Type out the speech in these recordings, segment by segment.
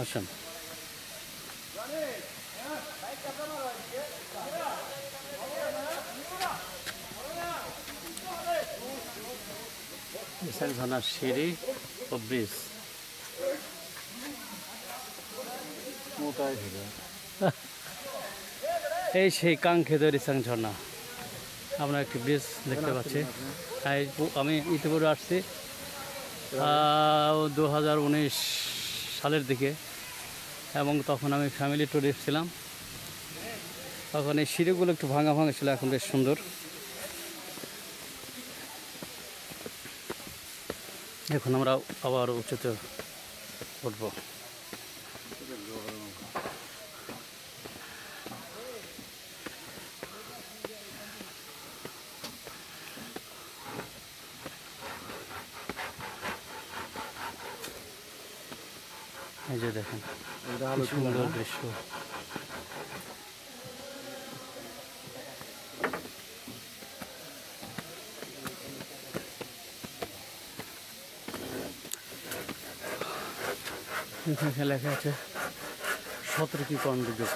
আসেন। ঝর্ণার সিঁড়ি ও ব্রিজ। এই সেই কাঙ্ক্ষিত রিসাং ঝর্ণা। আমরা একটি ব্রিজ দেখতে পাচ্ছি। আমি ইতিপূর্বে আসছি 2019 সালের দিকে, এবং তখন আমি ফ্যামিলি ট্যুরে ছিলাম। তখন এই সিঁড়িগুলো একটু ভাঙা ভাঙা ছিল, এখন বেশ সুন্দর। এখন আমরা আবার উঁচুতে উঠব। এই যে দেখেন সুন্দর দৃশ্য। এখানে লেখা আছে 17টি কর্ণবিদ্যুৎ।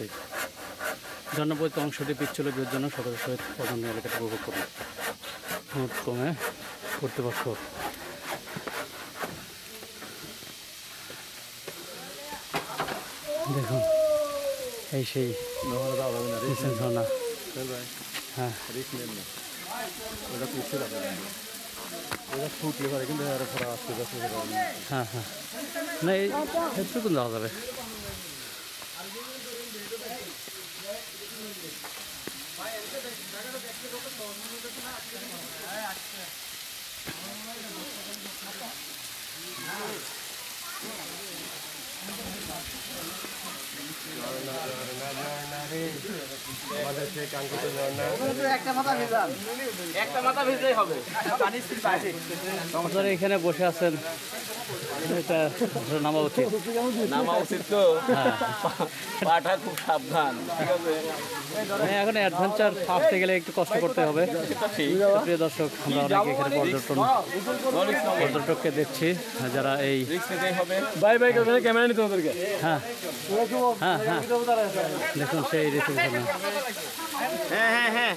জনবৈত অংশটি পিচ্ছিল বিয়ের জন্য সকলের সহিত প্রধান এলাকাটা উপভোগ করুন। ক্রমে কর্তৃপক্ষ। দেখুন এই সেই ঝর্ণা। হ্যাঁ হ্যাঁ হ্যাঁ, না এই এটুকু যাওয়া যাবে। এখানে বসে আছেন, এটা নামা উচিত। নামা উচিত তো, পাটা খুব সাবধান। ঠিক আছে, এখন অ্যাডভেঞ্চার আসতে গেলে একটু কষ্ট করতে হবে। প্রিয় দর্শক, আমরা অনেক এখানে পর্যটককে দেখছি যারা এই বাই বাই ক্যামেরা নিতে ওদেরকে। হ্যাঁ হ্যাঁ হ্যাঁ, দেখুন সেই ঋতু। হ্যাঁ হ্যাঁ হ্যাঁ।